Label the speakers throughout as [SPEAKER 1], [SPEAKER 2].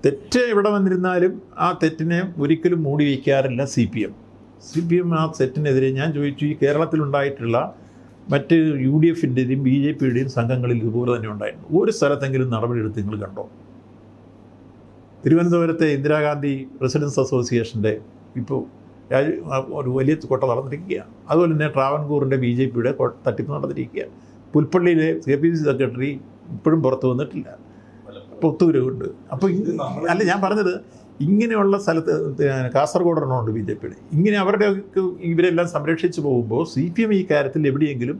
[SPEAKER 1] തെറ്റ് എവിടെ വന്നിരുന്നാലും ആ തെറ്റിനെ ഒരിക്കലും മൂടി വയ്ക്കാറില്ല CPM ആ തെറ്റിനെതിരെ ഞാൻ ചോദിച്ചു, ഈ കേരളത്തിലുണ്ടായിട്ടുള്ള മറ്റ് UDFൻ്റെയും BJPയുടെയും സംഘങ്ങളിൽ ഇതുപോലെ തന്നെ ഉണ്ടായിരുന്നു. ഒരു സ്ഥലത്തെങ്കിലും നടപടിയെടുത്ത് നിങ്ങൾ കണ്ടോ? തിരുവനന്തപുരത്തെ ഇന്ദിരാഗാന്ധി റെസിഡൻസ് അസോസിയേഷൻ്റെ ഇപ്പോൾ ഒരു വലിയ കൊട്ട നടന്നിരിക്കുകയാണ്. അതുപോലെ തന്നെ ട്രാവൻകൂറിൻ്റെ BJPയുടെ തട്ടിപ്പ് നടന്നിരിക്കുകയാണ്. പുൽപ്പള്ളിയിലെ KPCC സെക്രട്ടറി ഇപ്പോഴും പുറത്തു വന്നിട്ടില്ല, ഒത്തുവരവുണ്ട്. അപ്പോൾ അല്ല ഞാൻ പറഞ്ഞത്, ഇങ്ങനെയുള്ള സ്ഥലത്ത് കാസർഗോഡെണ്ണമുണ്ട് BJPയുടെ. ഇങ്ങനെ അവരുടെയൊക്കെ ഇവരെല്ലാം സംരക്ഷിച്ച് പോകുമ്പോൾ CPM ഈ കാര്യത്തിൽ എവിടെയെങ്കിലും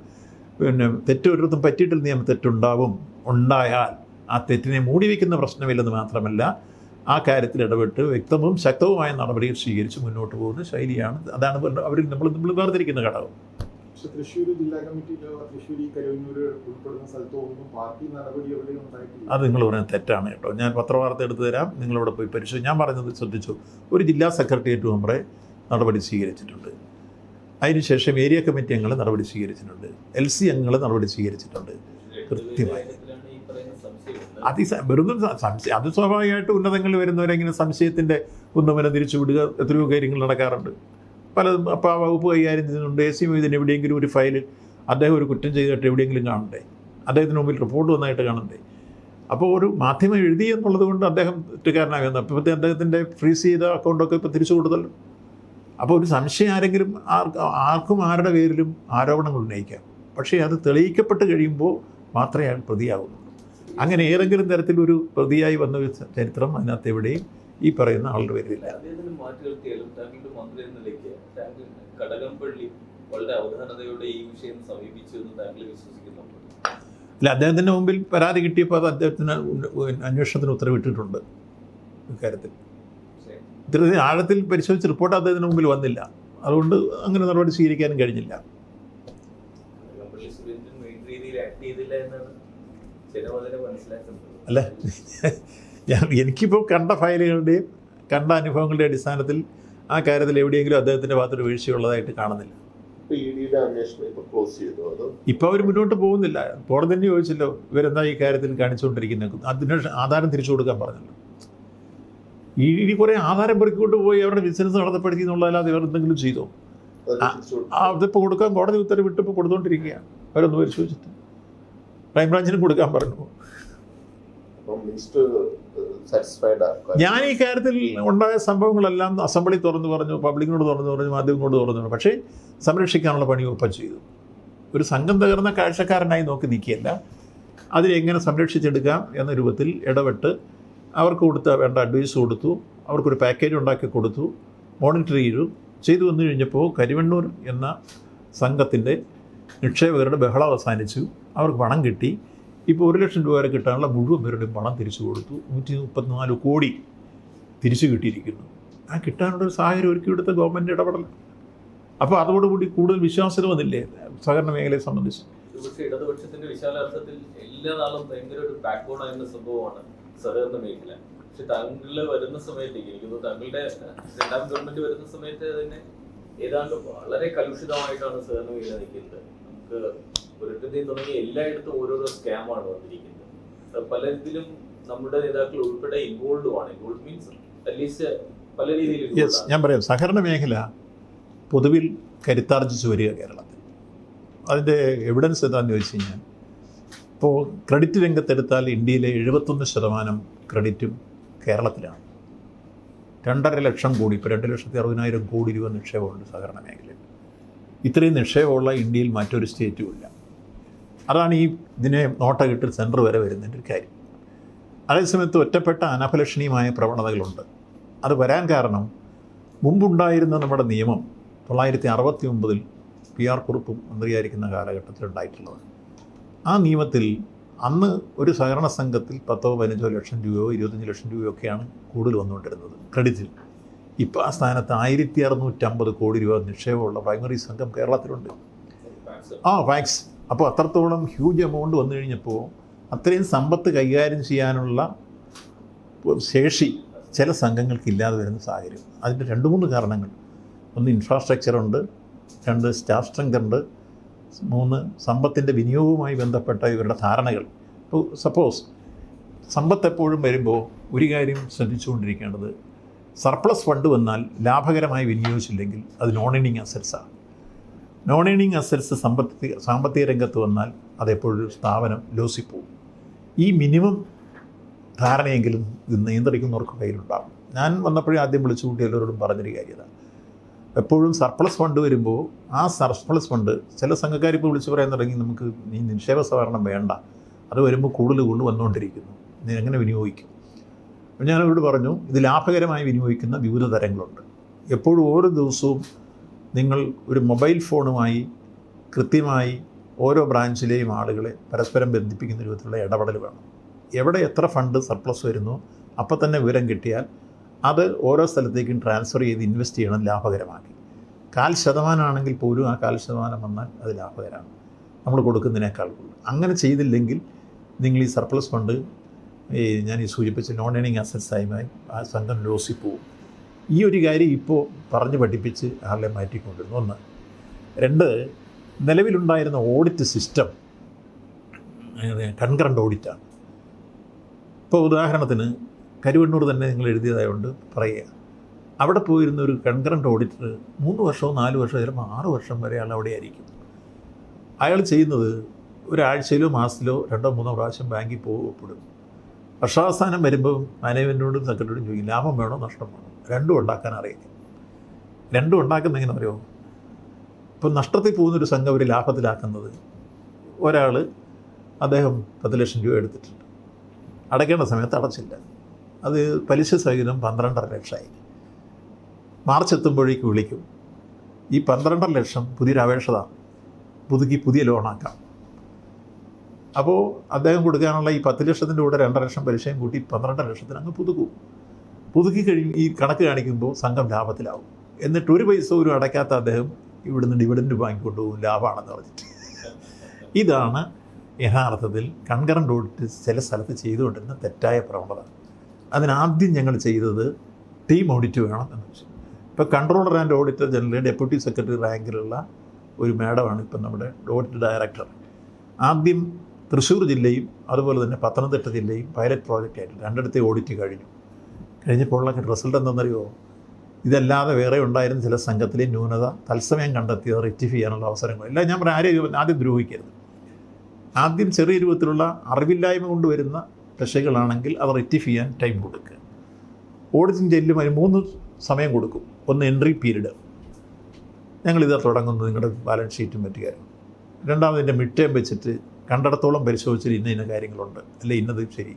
[SPEAKER 1] തെറ്റൊരിടത്തും പറ്റിയിട്ടില്ല, നിയമം ഉണ്ടായാൽ ആ തെറ്റിനെ മൂടി വയ്ക്കുന്ന പ്രശ്നമില്ലെന്ന് മാത്രമല്ല, ആ കാര്യത്തിൽ ഇടപെട്ട് വ്യക്തവും ശക്തവുമായ നടപടികൾ സ്വീകരിച്ച് മുന്നോട്ട് പോകുന്ന ശൈലിയാണ്. അതാണ് അവർ നമ്മൾ വേർതിരിക്കുന്ന ഘടകം.
[SPEAKER 2] തൃശ്ശൂർ ജില്ലാ കമ്മിറ്റിയിലോ തൃശ്ശൂർ കരൂർ ഉൾപ്പെടുന്ന സ്ഥലത്തോ ഒന്നും പാർട്ടി നടപടി എവിടെയും ഉണ്ടായിട്ടില്ല.
[SPEAKER 1] അത് നിങ്ങൾ പറയുന്നത് തെറ്റാണ് കേട്ടോ. ഞാൻ പത്രവാർത്ത എടുത്തു തരാം, നിങ്ങളവിടെ പോയി പരിശോധിച്ചു. ഞാൻ പറഞ്ഞത് ശ്രദ്ധിച്ചു. ഒരു ജില്ലാ സെക്രട്ടേറിയറ്റ് മെമ്പറെ നടപടി സ്വീകരിച്ചിട്ടുണ്ട്. അതിനുശേഷം ഏരിയ കമ്മിറ്റി അംഗങ്ങൾ നടപടി സ്വീകരിച്ചിട്ടുണ്ട്. LC അംഗങ്ങൾ നടപടി സ്വീകരിച്ചിട്ടുണ്ട്. കൃത്യമായി വെറുതെ സംശയം, അത് സ്വാഭാവികമായിട്ട് ഉന്നതങ്ങളിൽ വരുന്നവരെങ്ങനെ സംശയത്തിൻ്റെ ഉന്നമനം തിരിച്ചുവിടുക, എത്രയോ കാര്യങ്ങൾ നടക്കാറുണ്ട്. പലതും അപ്പോൾ ആ വകുപ്പ് കൈകാര്യം ചെയ്യുന്നുണ്ട്. AC മൊയ്തീൻ എവിടെയെങ്കിലും ഒരു ഫയലിൽ അദ്ദേഹം ഒരു കുറ്റം ചെയ്തിട്ട് എവിടെയെങ്കിലും കാണണ്ടേ? അദ്ദേഹത്തിന് മുമ്പിൽ റിപ്പോർട്ട് വന്നായിട്ട് കാണണ്ടേ? അപ്പോൾ ഒരു മാധ്യമം എഴുതി എന്നുള്ളത് കൊണ്ട് അദ്ദേഹം തെറ്റുകാരനാകുന്നു. അപ്പോൾ അദ്ദേഹത്തിൻ്റെ ഫ്രീസ് ചെയ്ത അക്കൗണ്ടൊക്കെ ഇപ്പോൾ തിരിച്ചു കൊടുത്തല്ലോ. അപ്പോൾ ഒരു സംശയം ആരെങ്കിലും ആർക്കും ആരുടെ പേരിലും ആരോപണങ്ങൾ ഉന്നയിക്കാം. പക്ഷേ അത് തെളിയിക്കപ്പെട്ട് കഴിയുമ്പോൾ മാത്രമേ അയാൾ പ്രതിയാകുന്നുള്ളൂ. അങ്ങനെ ഏതെങ്കിലും തരത്തിലൊരു പ്രതിയായി വന്ന ചരിത്രം അതിനകത്ത് എവിടെയും ഈ പറയുന്ന ആളുടെ പേരിലില്ല. അല്ല, അദ്ദേഹത്തിൻ്റെ മുമ്പിൽ പരാതി കിട്ടിയപ്പോൾ അത് അദ്ദേഹത്തിന് അന്വേഷണത്തിന് ഉത്തരവിട്ടിട്ടുണ്ട്. ഇക്കാര്യത്തിൽ ഇത്തരത്തിൽ ആഴത്തിൽ പരിശോധിച്ച് റിപ്പോർട്ട് അദ്ദേഹത്തിന് മുമ്പിൽ വന്നില്ല. അതുകൊണ്ട് അങ്ങനെ നടപടി സ്വീകരിക്കാനും കഴിഞ്ഞില്ല. അല്ല, എനിക്കിപ്പോൾ കണ്ട ഫയലുകളുടെയും കണ്ട അനുഭവങ്ങളുടെ അടിസ്ഥാനത്തിൽ ആ കാര്യത്തിൽ എവിടെയെങ്കിലും അദ്ദേഹത്തിൻ്റെ ഭാഗത്തൊരു വീഴ്ചയുള്ളതായിട്ട് കാണുന്നില്ല. ഇപ്പോൾ അവർ മുന്നോട്ട് പോകുന്നില്ല. കോടതി തന്നെ ചോദിച്ചല്ലോ, ഇവരെന്താ ഈ കാര്യത്തിൽ കാണിച്ചുകൊണ്ടിരിക്കുന്നത്, അതിന് ആധാരം തിരിച്ചു കൊടുക്കാൻ പറഞ്ഞല്ലോ. ED കുറേ ആധാരം പെറുക്കിക്കൊണ്ട് പോയി അവരുടെ ബിസിനസ് നടത്തപ്പെടുത്തി എന്നുള്ളതല്ലാതെ ഇവർ എന്തെങ്കിലും ചെയ്തോ? അതിപ്പോൾ കൊടുക്കാൻ കോടതി ഉത്തരവിട്ട് ഇപ്പോൾ കൊടുത്തുകൊണ്ടിരിക്കുകയാണ്. അവരൊന്ന് പരിശോധിച്ചിട്ട് ക്രൈംബ്രാഞ്ചിനും കൊടുക്കാൻ പറഞ്ഞു. ഞാൻ ഈ കാര്യത്തിൽ ഉണ്ടായ സംഭവങ്ങളെല്ലാം അസംബ്ലി തുറന്നു പറഞ്ഞു, പബ്ലിക്കിനോട് തുറന്നു പറഞ്ഞു, മാധ്യമങ്ങളോട് തുറന്നു പറഞ്ഞു. പക്ഷേ സംരക്ഷിക്കാനുള്ള പണി ഒപ്പം ചെയ്തു. ഒരു സംഘം തകർന്ന കാഴ്ചക്കാരനായി നോക്കി നിൽക്കുകയല്ല, അതിലെങ്ങനെ സംരക്ഷിച്ചെടുക്കാം എന്ന രൂപത്തിൽ ഇടപെട്ട് അവർക്ക് വേണ്ട അഡ്വൈസ് കൊടുത്തു, അവർക്കൊരു പാക്കേജ് ഉണ്ടാക്കി കൊടുത്തു, മോണിറ്റർ ചെയ്തു വന്നു കഴിഞ്ഞപ്പോൾ കരിവണ്ണൂർ എന്ന സംഘത്തിൻ്റെ നിക്ഷേപകരുടെ ബഹളം അവസാനിച്ചു. അവർക്ക് പണം കിട്ടി. ഇപ്പോൾ 1 ലക്ഷം രൂപ വരെ കിട്ടാനുള്ള മുഴുവൻ പേരുടെയും പണം തിരിച്ചു കൊടുത്തു. 134 കോടി തിരിച്ചു കിട്ടിയിരിക്കുന്നു. ആ കിട്ടാനുള്ളൊരു സാഹചര്യം ഒരുക്കിയെടുത്ത ഗവൺമെൻറ് ഇടപെടൽ. അപ്പോൾ അതോടുകൂടി കൂടുതൽ വിശ്വാസ്യത വന്നില്ലേ സഹകരണ മേഖലയെ സംബന്ധിച്ച്?
[SPEAKER 3] ഇടതുപക്ഷത്തിന്റെ വിശാലാർത്ഥത്തിൽ എല്ലാ നാളും ഭയങ്കര ഒരു ബാക്ക്ബോൺ ആയിരുന്ന സംഭവമാണ് സഹകരണ മേഖല. പക്ഷെ താങ്കൾ വരുന്ന സമയത്തേക്ക് എനിക്ക് താങ്കളുടെ 2ാം ഗവൺമെന്റ് വരുന്ന സമയത്ത് തന്നെ ഏതാണ്ട് വളരെ കലുഷിതമായിട്ടാണ് സഹകരണ മേഖല നിൽക്കുന്നത്. നമുക്ക് ഒരിടത്തെയും തുടങ്ങി എല്ലായിടത്തും ഓരോരോ സ്കാമാണ് വന്നിരിക്കുന്നത്. പലതിലും നമ്മുടെ നേതാക്കൾ ഉൾപ്പെടെ ഇൻവോൾവ് മീൻസ് അറ്റ്ലീസ്റ്റ് പല രീതിയിൽ.
[SPEAKER 1] ഞാൻ പറയാം, സഹകരണ മേഖല പൊതുവിൽ കരുത്താർജിച്ച് വരിക കേരളത്തിൽ. അതിൻ്റെ എവിഡൻസ് എന്താണെന്ന് ചോദിച്ചു കഴിഞ്ഞാൽ, ഇപ്പോൾ ക്രെഡിറ്റ് രംഗത്തെടുത്താൽ ഇന്ത്യയിലെ 71% ക്രെഡിറ്റും കേരളത്തിലാണ്. 2.5 ലക്ഷം കോടി, ഇപ്പോൾ 2,60,000 കോടി രൂപ നിക്ഷേപമുണ്ട് സഹകരണ മേഖലയിൽ. ഇത്രയും നിക്ഷേപമുള്ള ഇന്ത്യയിൽ മറ്റൊരു സ്റ്റേറ്റും ഇല്ല. അതാണ് ഇതിനെ നോട്ടകിട്ട് സെൻറ്റർ വരെ വരുന്നതിൻ്റെ ഒരു കാര്യം. അതേസമയത്ത് ഒറ്റപ്പെട്ട അനഭിലഷണീയമായ പ്രവണതകളുണ്ട്. അത് വരാൻ കാരണം മുമ്പുണ്ടായിരുന്ന നമ്മുടെ നിയമം 1969 PR കുറുപ്പും മന്ത്രിയായിരിക്കുന്ന കാലഘട്ടത്തിൽ ഉണ്ടായിട്ടുള്ളത്. ആ നിയമത്തിൽ അന്ന് ഒരു സഹകരണ സംഘത്തിൽ 10-15 ലക്ഷം രൂപയോ 25 ലക്ഷം രൂപയോ ഒക്കെയാണ് കൂടുതൽ വന്നുകൊണ്ടിരുന്നത് ക്രെഡിറ്റിൽ. ഇപ്പോൾ ആ സ്ഥാനത്ത് 1650 കോടി രൂപ നിക്ഷേപമുള്ള പ്രൈമറി സംഘം കേരളത്തിലുണ്ട്. ഫാക്സ്. അപ്പോൾ അത്രത്തോളം ഹ്യൂജ് എമൗണ്ട് വന്നു കഴിഞ്ഞപ്പോൾ അത്രയും സമ്പത്ത് കൈകാര്യം ചെയ്യാനുള്ള ശേഷി ചില സംഘങ്ങൾക്കില്ലാതെ വരുന്ന സാഹചര്യം. അതിൻ്റെ 2-3 കാരണങ്ങൾ. ഒന്ന് ഇൻഫ്രാസ്ട്രക്ചറുണ്ട്, 2 സ്റ്റാഫ് സ്ട്രെങ്ത് ഉണ്ട്, 3 സമ്പത്തിൻ്റെ വിനിയോഗവുമായി ബന്ധപ്പെട്ട ഇവരുടെ ധാരണകൾ. ഇപ്പോൾ സപ്പോസ് സമ്പത്ത് എപ്പോഴും വരുമ്പോൾ ഒരു കാര്യം ശ്രദ്ധിച്ചുകൊണ്ടിരിക്കേണ്ടത്, സർപ്ലസ് ഫണ്ട് വന്നാൽ ലാഭകരമായി വിനിയോഗിച്ചില്ലെങ്കിൽ അത് നോൺ ഏണിംഗ് അസറ്റ്സാണ്. നോൺ ഏണിംഗ് അസറ്റ്സ് സാമ്പത്തിക രംഗത്ത് വന്നാൽ അതെപ്പോഴും സ്ഥാപനം ലോസിൽ പോകും. ഈ മിനിമം ധാരണയെങ്കിലും ഇത് നിയന്ത്രിക്കുന്നവർക്ക് കയ്യിലുണ്ടാകും. ഞാൻ വന്നപ്പോഴേ ആദ്യം വിളിച്ചു കൂട്ടി എല്ലാവരോടും പറഞ്ഞൊരു കാര്യത, എപ്പോഴും സർപ്ലസ് ഫണ്ട് വരുമ്പോൾ ആ സർപ്ലസ് ഫണ്ട് ചില സംഘക്കാരിപ്പോൾ വിളിച്ച് പറയാൻ തുടങ്ങി, നമുക്ക് ഈ നിക്ഷേപ സഹകരണം വേണ്ട, അത് വരുമ്പോൾ കൂടുതൽ വന്നുകൊണ്ടിരിക്കുന്നു, നീ എങ്ങനെ വിനിയോഗിക്കും? അപ്പോൾ ഞാനവരോട് പറഞ്ഞു, ഇത് ലാഭകരമായി വിനിയോഗിക്കുന്ന വിവിധ തരങ്ങളുണ്ട്. എപ്പോഴും ഓരോ ദിവസവും നിങ്ങൾ ഒരു മൊബൈൽ ഫോണുമായി കൃത്യമായി ഓരോ ബ്രാഞ്ചിലെയും ആളുകളെ പരസ്പരം ബന്ധിപ്പിക്കുന്ന രൂപത്തിലുള്ള ഇടപെടൽ വേണം. എവിടെ എത്ര ഫണ്ട് സർപ്ലസ് വരുന്നു അപ്പോൾ തന്നെ വിവരം കിട്ടിയാൽ അത് ഓരോ സ്ഥലത്തേക്കും ട്രാൻസ്ഫർ ചെയ്ത് ഇൻവെസ്റ്റ് ചെയ്യണം ലാഭകരമാക്കി. 0.5% ആണെങ്കിൽ പോലും ആ 0.5% വന്നാൽ അത് ലാഭകരമാണ്, നമ്മൾ കൊടുക്കുന്നതിനേക്കാൾ കൂടുതൽ. അങ്ങനെ ചെയ്തില്ലെങ്കിൽ നിങ്ങൾ ഈ സർപ്ലസ് ഫണ്ട് ഞാൻ ഈ സൂചിപ്പിച്ച നോൺ ഏണിംഗ് അസറ്റ്സായി ആ സംഘം ലോസിൽ പോവും. ഈ ഒരു കാര്യം ഇപ്പോൾ പറഞ്ഞ് പഠിപ്പിച്ച് ആളെ മാറ്റിക്കൊണ്ടിരുന്നു. 1. 2, നിലവിലുണ്ടായിരുന്ന ഓഡിറ്റ് സിസ്റ്റം കൺകറൻറ്റ് ഓഡിറ്റാണ്. ഇപ്പോൾ ഉദാഹരണത്തിന് കരുവണ്ണൂർ തന്നെ നിങ്ങൾ എഴുതിയതായതുകൊണ്ട് പറയുക, അവിടെ പോയിരുന്ന ഒരു കൺകറൻറ്റ് ഓഡിറ്റർ 3 വർഷമോ 4 വർഷമോ ചിലപ്പോൾ 6 വർഷം വരെ അയാൾ അവിടെ ആയിരിക്കും. അയാൾ ചെയ്യുന്നത് ഒരാഴ്ചയിലോ മാസത്തിലോ 2-3 പ്രാവശ്യം ബാങ്കിൽ പോകപ്പെടും. വർഷാവസാനം വരുമ്പോൾ മാനേജ്മെൻറ്റിനോടും സെക്രട്ടറിയോടും ചോദിക്കും, ലാഭം വേണോ നഷ്ടം വേണോ? രണ്ടും ഉണ്ടാക്കാൻ അറിയിക്കും. രണ്ടും ഉണ്ടാക്കുന്ന എങ്ങനെ അറിയുമോ? ഇപ്പോൾ നഷ്ടത്തിൽ പോകുന്നൊരു സംഘം ഒരു ലാഭത്തിലാക്കുന്നത്, ഒരാൾ അദ്ദേഹം 10 ലക്ഷം രൂപ എടുത്തിട്ടുണ്ട്, അടയ്ക്കേണ്ട സമയത്ത് അടച്ചില്ല, അത് പലിശ സഹിതം 12.5 ലക്ഷമായി. മാർച്ച് എത്തുമ്പോഴേക്ക് വിളിക്കും, ഈ 12.5 ലക്ഷം പുതിയൊരു അപേക്ഷതാണ്, പുതുക്കി പുതിയ ലോണാക്കാം. അപ്പോൾ അദ്ദേഹം കൊടുക്കാനുള്ള ഈ 10 ലക്ഷത്തിൻ്റെ കൂടെ 2.5 ലക്ഷം പലിശയും കൂട്ടി 12.5 ലക്ഷത്തിന് അങ്ങ് പുതുക്കി കഴിഞ്ഞ് ഈ കണക്ക് കാണിക്കുമ്പോൾ സംഘം ലാഭത്തിലാവും. എന്നിട്ട് ഒരു പൈസ ഒരു അടയ്ക്കാത്ത അദ്ദേഹം ഇവിടുന്ന് ഡിവിഡൻഡ് വാങ്ങിക്കൊണ്ടുപോകും, ലാഭമാണെന്ന് പറഞ്ഞിട്ട്. ഇതാണ് യഥാർത്ഥത്തിൽ കൺകറൻറ്റ് ഓഡിറ്റ് ചില സ്ഥലത്ത് ചെയ്തുകൊണ്ടിരുന്ന തെറ്റായ പ്രവണത. അതിനാദ്യം ഞങ്ങൾ ചെയ്തത് ടീം ഓഡിറ്റ് വേണം എന്ന് വെച്ചു. ഇപ്പോൾ controller and auditor general deputy secretary റാങ്കിലുള്ള ഒരു മാഡമാണ് ഇപ്പം നമ്മുടെ ഓഡിറ്റ് ഡയറക്ടർ. ആദ്യം തൃശ്ശൂർ ജില്ലയും അതുപോലെ തന്നെ പത്തനംതിട്ട ജില്ലയും പൈലറ്റ് പ്രോജക്റ്റായിട്ട് 2 ഓഡിറ്റ് കഴിഞ്ഞപ്പോൾ ഉള്ള റിസൾട്ട് എന്താണെന്നറിയുമോ? ഇതല്ലാതെ വേറെ ഉണ്ടായിരുന്ന ചില സംഘത്തിലെ ന്യൂനത തത്സമയം കണ്ടെത്തിയത് റെക്ടിഫൈ ചെയ്യാനുള്ള അവസരങ്ങൾ. എല്ലാം ഞാൻ ആരെയും ആദ്യം ദ്രോഹിക്കരുത്. ആദ്യം ചെറിയ രൂപത്തിലുള്ള അറിവില്ലായ്മ കൊണ്ടുവരുന്ന രക്ഷകളാണെങ്കിൽ അത് റെക്ടിഫൈ ചെയ്യാൻ ടൈം കൊടുക്കുക. ഓഡിറ്റിംഗ് ചെല്ലുമായി 3 സമയം കൊടുക്കും. 1 എൻട്രി പീരീഡ്, ഞങ്ങളിത് തുടങ്ങുന്നത് നിങ്ങളുടെ ബാലൻസ് ഷീറ്റും മറ്റു കാര്യങ്ങളും. 2ാമത് എൻ്റെ മിഡ് ടേം വെച്ചിട്ട് കണ്ടിടത്തോളം പരിശോധിച്ചിട്ട് ഇന്ന കാര്യങ്ങളുണ്ട്, അല്ലെ ഇന്നത് ശരി.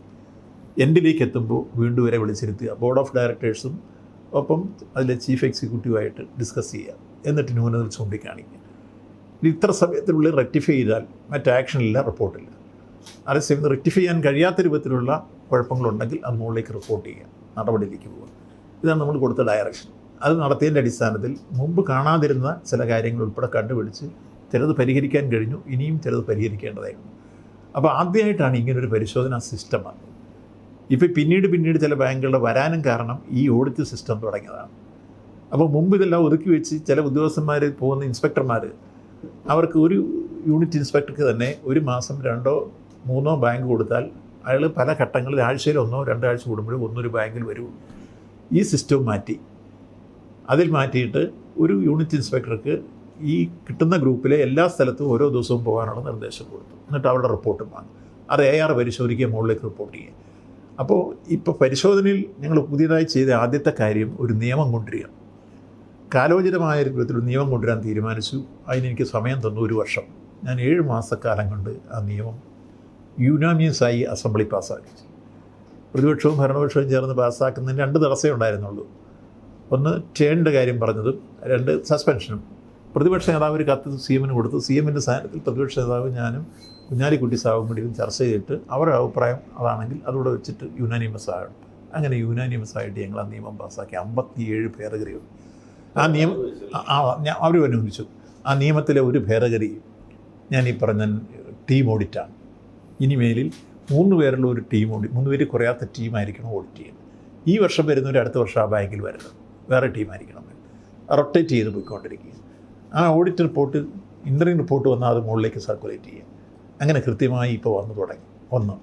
[SPEAKER 1] എൻഡിലേക്ക് എത്തുമ്പോൾ വീണ്ടും വരെ വിളിച്ചിരുത്തുക, ബോർഡ് ഓഫ് ഡയറക്ടേഴ്സും ഒപ്പം അതിലെ ചീഫ് എക്സിക്യൂട്ടീവായിട്ട് ഡിസ്കസ് ചെയ്യുക, എന്നിട്ട് ന്യൂനതകൾ ചൂണ്ടിക്കാണിക്കുക. ഇത്ര സമയത്തിനുള്ളിൽ റെക്ടിഫൈ ചെയ്താൽ മറ്റ് ആക്ഷനില്ല, റിപ്പോർട്ടില്ല. അതേസമയം റെക്ടിഫൈ ചെയ്യാൻ കഴിയാത്ത രൂപത്തിലുള്ള കുഴപ്പങ്ങളുണ്ടെങ്കിൽ അത് മുകളിലേക്ക് റിപ്പോർട്ട് ചെയ്യുക, നടപടിയിലേക്ക് പോവുക. ഇതാണ് നമ്മൾ കൊടുത്ത ഡയറക്ഷൻ. അത് നടത്തിയതിൻ്റെ അടിസ്ഥാനത്തിൽ മുമ്പ് കാണാതിരുന്ന ചില കാര്യങ്ങൾ ഉൾപ്പെടെ കണ്ടുപിടിച്ച് ചിലത് പരിഹരിക്കാൻ കഴിഞ്ഞു, ഇനിയും ചിലത് പരിഹരിക്കേണ്ടതായിരുന്നു. അപ്പോൾ ആദ്യമായിട്ടാണ് ഇങ്ങനൊരു പരിശോധനാ സിസ്റ്റം വന്നത്. ഇപ്പോൾ പിന്നീട് ചില ബാങ്കുകളുടെ വരാനും കാരണം ഈ ഓഡിറ്റ് സിസ്റ്റം തുടങ്ങിയതാണ്. അപ്പോൾ മുമ്പ് ഇതെല്ലാം ഒതുക്കി വെച്ച് ചില ഉദ്യോഗസ്ഥന്മാർ പോകുന്ന ഇൻസ്പെക്ടർമാർ, അവർക്ക് ഒരു യൂണിറ്റ് ഇൻസ്പെക്ടർക്ക് തന്നെ 1 മാസം 2-3 ബാങ്ക് കൊടുത്താൽ അയാൾ പല ഘട്ടങ്ങളിൽ ആഴ്ചയിൽ 1-2 ആഴ്ച കൂടുമ്പോഴും ഒന്നൊരു ബാങ്കിൽ വരുള്ളൂ. ഈ സിസ്റ്റം മാറ്റി. അതിൽ മാറ്റിയിട്ട് ഒരു യൂണിറ്റ് ഇൻസ്പെക്ടർക്ക് ഈ കിട്ടുന്ന ഗ്രൂപ്പിലെ എല്ലാ സ്ഥലത്തും ഓരോ ദിവസവും പോകാനുള്ള നിർദ്ദേശം കൊടുത്തു. എന്നിട്ട് അവരുടെ റിപ്പോർട്ടും വാങ്ങും. അത് AR പരിശോധിക്കുക, മുകളിലേക്ക് റിപ്പോർട്ട് ചെയ്യുക. അപ്പോൾ ഇപ്പോൾ പരിശോധനയിൽ ഞങ്ങൾ പുതിയതായി ചെയ്ത ആദ്യത്തെ കാര്യം ഒരു നിയമം കൊണ്ടുവരിക. കാലോചിതമായ രൂപത്തിലൊരു നിയമം കൊണ്ടുവരാൻ തീരുമാനിച്ചു. അതിനെനിക്ക് സമയം തന്നു 1 വർഷം. ഞാൻ 7 മാസക്കാലം കൊണ്ട് ആ നിയമം യുനാനിയസായി അസംബ്ലി പാസ്സാക്കി. പ്രതിപക്ഷവും ഭരണപക്ഷവും ചേർന്ന് പാസ്സാക്കുന്നതിന് 2 തടസ്സമേ ഉണ്ടായിരുന്നുള്ളൂ. 1 ടേണിൻ്റെ കാര്യം പറഞ്ഞതും, 2 സസ്പെൻഷനും. പ്രതിപക്ഷ നേതാവ് ഒരു കത്ത് CM-ന് കൊടുത്തു. CM-ൻ്റെ സ്ഥാനത്തിൽ പ്രതിപക്ഷ നേതാവ് ഞാനും കുഞ്ഞാലിക്കുട്ടി സാവും കൂടി ചർച്ച ചെയ്തിട്ട് അവരുടെ അഭിപ്രായം അതാണെങ്കിൽ അതുകൂടെ വെച്ചിട്ട് യുനാനിമസ് ആകണം. അങ്ങനെ യുനാനിമസ് ആയിട്ട് ഞങ്ങൾ ആ നിയമം പാസ്സാക്കി. 57 ഭേദഗതികൾ ആ നിയമം അവർ അനുവദിച്ചു. ആ നിയമത്തിലെ ഒരു ഭേദഗതി ഞാൻ ഈ പറഞ്ഞ ടീം ഓഡിറ്റാണ്. ഇനിമേലിൽ 3 പേരുള്ള ഒരു ടീം ഓഡിറ്റ്, 3 പേര് കുറയാത്ത ടീമായിരിക്കണം ഓഡിറ്റ് ചെയ്യുന്നത്. ഈ വർഷം വരുന്നവർ അടുത്ത വർഷം ആ ബാങ്കിൽ വരുന്നത് വേറെ ടീമായിരിക്കണം, റൊട്ടേറ്റ് ചെയ്ത് പോയിക്കൊണ്ടിരിക്കുക. ആ ഓഡിറ്റ് റിപ്പോർട്ട് ഇൻ്ററിംഗ് റിപ്പോർട്ട് വന്നാൽ അത് മുകളിലേക്ക് സർക്കുലേറ്റ് ചെയ്യുക. അങ്ങനെ കൃത്യമായി ഇപ്പോൾ വന്നു തുടങ്ങി. 1.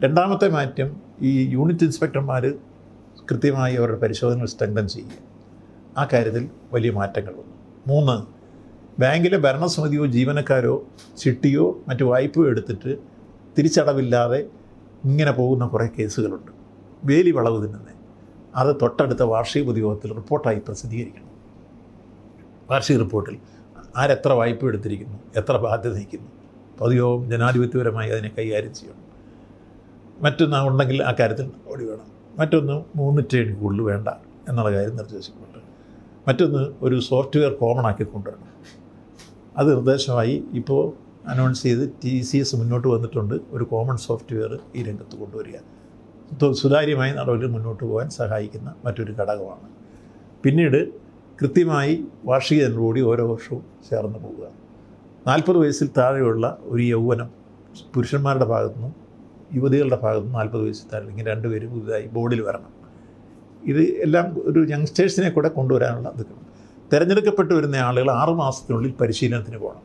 [SPEAKER 1] രണ്ടാമത്തെ മാറ്റം ഈ യൂണിറ്റ് ഇൻസ്പെക്ടർമാർ കൃത്യമായി അവരുടെ പരിശോധനകൾ സ്ട്രെങ്തൻ ചെയ്യുക. ആ കാര്യത്തിൽ വലിയ മാറ്റങ്ങൾ വന്നു. 3, ബാങ്കിലെ ഭരണസമിതിയോ ജീവനക്കാരോ ചിട്ടിയോ മറ്റു വായ്പയോ എടുത്തിട്ട് തിരിച്ചടവില്ലാതെ ഇങ്ങനെ പോകുന്ന കുറേ കേസുകളുണ്ട്. വേലി വളവ് തിന്നുന്നത്. അത് തൊട്ടടുത്ത വാർഷിക പൊതുയോഗത്തിൽ റിപ്പോർട്ടായി പ്രസിദ്ധീകരിക്കണം. വാർഷിക റിപ്പോർട്ടിൽ ആരെത്ര വായ്പ എടുത്തിരിക്കുന്നു, എത്ര ബാധ്യത നയിക്കുന്നു, പൊതുയോഗം ജനാധിപത്യപരമായി അതിനെ കൈകാര്യം ചെയ്യണം. മറ്റൊന്ന് ഉണ്ടെങ്കിൽ ആ കാര്യത്തിൽ നടപടി വേണം. മറ്റൊന്ന് 3 ടേൺ കൂടുതൽ വേണ്ട എന്നുള്ള കാര്യം നിർദ്ദേശിക്കുന്നുണ്ട്. മറ്റൊന്ന് ഒരു സോഫ്റ്റ്വെയർ കോമൺ ആക്കി കൊണ്ടുവരണം. അത് നിർദ്ദേശമായി ഇപ്പോൾ അനൗൺസ് ചെയ്ത് TCS മുന്നോട്ട് വന്നിട്ടുണ്ട്. ഒരു കോമൺ സോഫ്റ്റ്വെയർ ഈ രംഗത്ത് കൊണ്ടുവരിക സുതാര്യമായ നടപടികൾ മുന്നോട്ട് പോകാൻ സഹായിക്കുന്ന മറ്റൊരു ഘടകമാണ്. പിന്നീട് കൃത്യമായി വാർഷിക ജനറോടി ഓരോ വർഷവും ചേർന്ന് പോവുക. 40 വയസ്സിൽ താഴെയുള്ള ഒരു യൗവനം പുരുഷന്മാരുടെ ഭാഗത്തുനിന്നും യുവതികളുടെ ഭാഗത്തുനിന്നും 40 വയസ്സിൽ താഴെ ഇങ്ങനെ 2 പേരും പുതുതായി ബോർഡിൽ വരണം. ഇത് എല്ലാം ഒരു യങ്സ്റ്റേഴ്സിനെ കൂടെ കൊണ്ടുവരാനുള്ള ഇതൊക്കെയാണ്. തിരഞ്ഞെടുക്കപ്പെട്ട് വരുന്ന ആളുകൾ 6 മാസത്തിനുള്ളിൽ പരിശീലനത്തിന് പോകണം.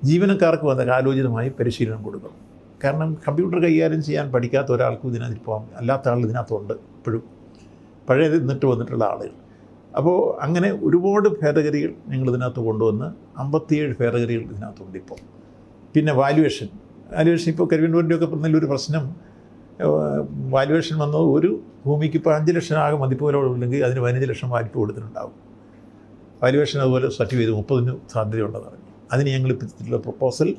[SPEAKER 1] ജീവനക്കാർക്ക് വന്ന കാലോചിതമായി പരിശീലനം കൊടുക്കണം. കാരണം കമ്പ്യൂട്ടർ കൈകാര്യം ചെയ്യാൻ പഠിക്കാത്ത ഒരാൾക്കും ഇതിനകത്ത് പോകാം. അല്ലാത്ത ആൾ ഇതിനകത്തുണ്ട് ഇപ്പോഴും, പഴയത് നിന്നിട്ട് വന്നിട്ടുള്ള ആളുകൾ. അപ്പോൾ അങ്ങനെ ഒരുപാട് ഭേദഗതികൾ ഞങ്ങൾ ഇതിനകത്ത് കൊണ്ടുവന്ന് 57 ഭേദഗതികൾ ഇതിനകത്തുണ്ട് ഇപ്പോൾ. പിന്നെ വാല്യുവേഷൻ ഇപ്പോൾ കരിവെണ്ണൂരിൻ്റെയൊക്കെ പറഞ്ഞതിലൊരു പ്രശ്നം, വാല്യുവേഷൻ വന്നത് ഒരു ഭൂമിക്ക് ഇപ്പോൾ 5 ലക്ഷം ആകെ മതിപ്പുവിലല്ലെങ്കിൽ അതിന് 15 ലക്ഷം വായ്പ കൊടുത്തിട്ടുണ്ടാവും. വാല്യുവേഷൻ അതുപോലെ സർട്ടിഫൈ ചെയ്ത് 30 സാധ്യതയുണ്ടെന്ന് പറഞ്ഞു. അതിന് ഞങ്ങൾ ഇപ്പോഴത്തെ പ്രപ്പോസൽ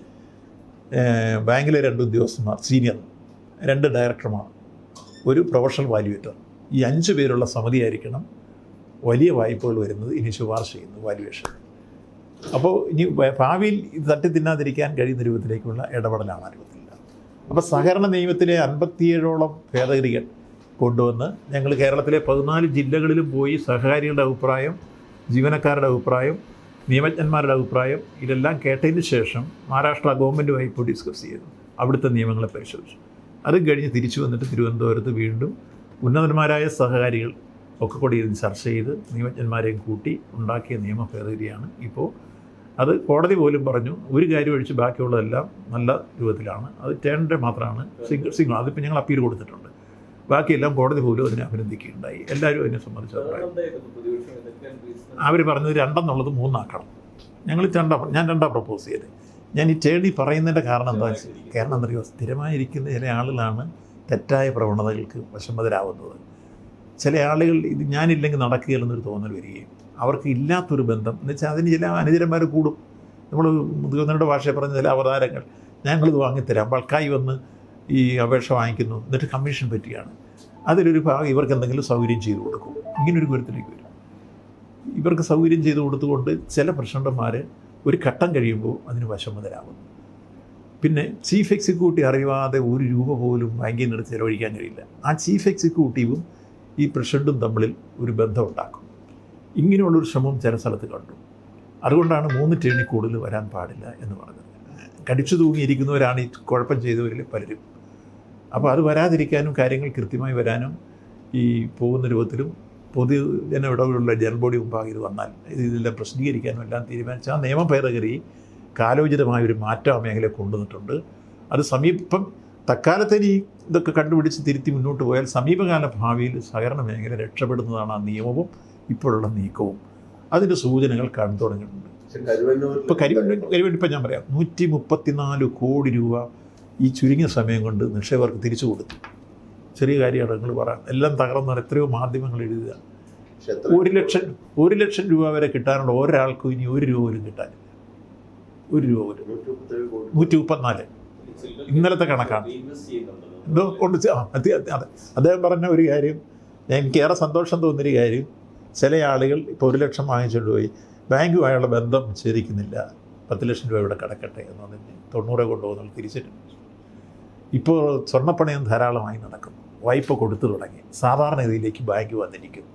[SPEAKER 1] ബാങ്കിലെ 2 ഉദ്യോഗസ്ഥന്മാർ, സീനിയർ 2 ഡയറക്ടർമാർ, ഒരു പ്രൊഫഷണൽ വാല്യുവേറ്റർ, ഈ 5 പേരുള്ള സമിതിയായിരിക്കണം വലിയ വായ്പകൾ വരുന്നത് ഇനി ശുപാർശ ചെയ്യുന്നു വാല്യുവേഷൻ. അപ്പോൾ ഇനി ഭാവിയിൽ ഇത് തട്ടി തിന്നാതിരിക്കാൻ കഴിയുന്ന രൂപത്തിലേക്കുള്ള ഇടപെടലാണ് അനുവദിക്കില്ല. അപ്പോൾ സഹകരണ നിയമത്തിലെ 57ഓളം ഭേദഗതികൾ കൊണ്ടുവന്ന് ഞങ്ങൾ കേരളത്തിലെ 14 ജില്ലകളിലും പോയി സഹകാരികളുടെ അഭിപ്രായം, ജീവനക്കാരുടെ അഭിപ്രായം, നിയമജ്ഞന്മാരുടെ അഭിപ്രായം ഇതെല്ലാം കേട്ടതിന് ശേഷം മഹാരാഷ്ട്ര ഗവൺമെൻറ്റുമായി ഇപ്പോൾ ഡിസ്കസ് ചെയ്തു. അവിടുത്തെ നിയമങ്ങളെ പരിശോധിച്ചു. അത് കഴിഞ്ഞ് തിരിച്ചു വന്നിട്ട് തിരുവനന്തപുരത്ത് വീണ്ടും ഉന്നതന്മാരായ സഹകാരികൾ ഒക്കെ കൂടി ഇതിന് ചർച്ച ചെയ്ത് നിയമജ്ഞന്മാരെയും കൂട്ടി ഉണ്ടാക്കിയ നിയമ ഭേദഗതിയാണ് ഇപ്പോൾ. അത് കോടതി പോലും പറഞ്ഞു ഒരു കാര്യം ഒഴിച്ച് ബാക്കിയുള്ളതെല്ലാം നല്ല രൂപത്തിലാണ്. അത് ടേണിൻ്റെ മാത്രമാണ് സിംഗിൾ അതിപ്പോൾ ഞങ്ങൾ അപ്പീൽ കൊടുത്തിട്ടുണ്ട്. ബാക്കിയെല്ലാം കോടതി പോലും അതിനെ അഭിനന്ദിക്കുകയുണ്ടായി. എല്ലാവരും അതിനെ സംബന്ധിച്ച അഭിപ്രായം അവർ പറഞ്ഞത് 2 എന്നുള്ളത് 3 ആക്കണം. ഞാൻ 2 പ്രപ്പോസ് ചെയ്തത്. ഞാൻ ഈ ടേണി പറയുന്നതിൻ്റെ കാരണം എന്താണെന്ന് വെച്ചാൽ, കാരണം എന്തറിയോ, സ്ഥിരമായിരിക്കുന്ന ചില ആളുകളാണ് തെറ്റായ പ്രവണതകൾക്ക് വശംവദരാകുന്നത്. ചില ആളുകൾ ഇത് ഞാനില്ലെങ്കിൽ നടക്കുകയില്ലെന്നൊരു തോന്നൽ വരികയും അവർക്ക് ഇല്ലാത്തൊരു ബന്ധം എന്ന് വെച്ചാൽ അതിന് ചില അനുചരന്മാർ കൂടും. നമ്മൾ മുതിർന്നവരുടെ ഭാഷയിൽ പറഞ്ഞ ചില അവതാരങ്ങൾ, ഞങ്ങളിത് വാങ്ങിത്തരാം, ബൾക്കായി വന്ന് ഈ അപേക്ഷ വാങ്ങിക്കുന്നു, എന്നിട്ട് കമ്മീഷൻ പറ്റുകയാണ്. അതിലൊരു ഭാഗം ഇവർക്ക് എന്തെങ്കിലും സൗകര്യം ചെയ്തു കൊടുക്കും. ഇങ്ങനൊരു കുരുത്തിലേക്ക് വരും. ഇവർക്ക് സൗകര്യം ചെയ്തു കൊടുത്തുകൊണ്ട് ചില പ്രസിഡന്റുമാർ ഒരു ഘട്ടം കഴിയുമ്പോൾ അതിന് വശംവദരാകുന്നു. പിന്നെ ചീഫ് എക്സിക്യൂട്ടീവ് അറിയാതെ 1 രൂപ പോലും ബാങ്കിൽ നിന്ന് ചിലവഴിക്കാൻ കഴിയില്ല. ആ ചീഫ് എക്സിക്യൂട്ടീവും ഈ പ്രസിഡന്റും തമ്മിൽ ഒരു ബന്ധം ഉണ്ടാക്കും. ഇങ്ങനെയുള്ളൊരു ശ്രമം ചില സ്ഥലത്ത് കണ്ടു. അതുകൊണ്ടാണ് 3 ടേണിൽ കൂടുതൽ വരാൻ പാടില്ല എന്ന് പറഞ്ഞത്. കടിച്ചു തൂങ്ങിയിരിക്കുന്നവരാണ് ഈ കുഴപ്പം ചെയ്തവരിൽ പലരും. അപ്പോൾ അത് വരാതിരിക്കാനും കാര്യങ്ങൾ കൃത്യമായി വരാനും ഈ പോകുന്ന രൂപത്തിലും പൊതുജന ഇടവിലുള്ള ജനറൽ ബോഡി മുമ്പാകെ ഇത് വന്നാൽ ഇതെല്ലാം പ്രസിദ്ധീകരിക്കാനും എല്ലാം തീരുമാനിച്ച ആ നിയമ ഭേദഗതി കാലോചിതമായൊരു മാറ്റം ആ മേഖലയെ കൊണ്ടുവന്നിട്ടുണ്ട്. അത് തക്കാലത്തേന് ഈ ഇതൊക്കെ കണ്ടുപിടിച്ച് തിരുത്തി മുന്നോട്ട് പോയാൽ സമീപകാല ഭാവിയിൽ സഹകരണ മേഖല രക്ഷപ്പെടുന്നതാണ് ആ നിയമവും ഇപ്പോഴുള്ള നീക്കവും. അതിൻ്റെ സൂചനകൾ കാണാൻ തുടങ്ങിയിട്ടുണ്ട്. ഇപ്പോൾ കരിവെണ്ണൂർ ഇപ്പം ഞാൻ പറയാം, 134 കോടി രൂപ ഈ ചുരുങ്ങിയ സമയം കൊണ്ട് നിക്ഷേപകർക്ക് തിരിച്ചു കൊടുത്തു. ചെറിയ കാര്യമാണ് നിങ്ങൾ പറയാം. എല്ലാം തകർന്നാൽ എത്രയോ മാധ്യമങ്ങൾ എഴുതുക. 1 ലക്ഷം രൂപ വരെ കിട്ടാനുള്ള ഒരാൾക്കും ഇനി 1 രൂപ പോലും കിട്ടാനില്ല. 1 രൂപ പോലും. 134 ഇന്നലത്തെ കണക്കാണ്. എന്തോ കൊണ്ട് അതെ അദ്ദേഹം പറഞ്ഞ ഒരു കാര്യം, എനിക്ക് ഏറെ സന്തോഷം തോന്നിയൊരു കാര്യം, ചില ആളുകൾ ഇപ്പോൾ 1 ലക്ഷം വാങ്ങിച്ചുകൊണ്ട് പോയി ബാങ്കുമായുള്ള ബന്ധം ഛേദിക്കുന്നില്ല, 10 ലക്ഷം രൂപ ഇവിടെ കിടക്കട്ടെ എന്നതിന് 90 കൊണ്ടുപോകുന്നത് തിരിച്ചിട്ടുണ്ട്. ഇപ്പോൾ സ്വർണ്ണപ്പണയം ധാരാളമായി നടക്കുന്നു. വായ്പ കൊടുത്തു തുടങ്ങി. സാധാരണ രീതിയിലേക്ക് ബാങ്ക് വന്നിരിക്കുന്നു.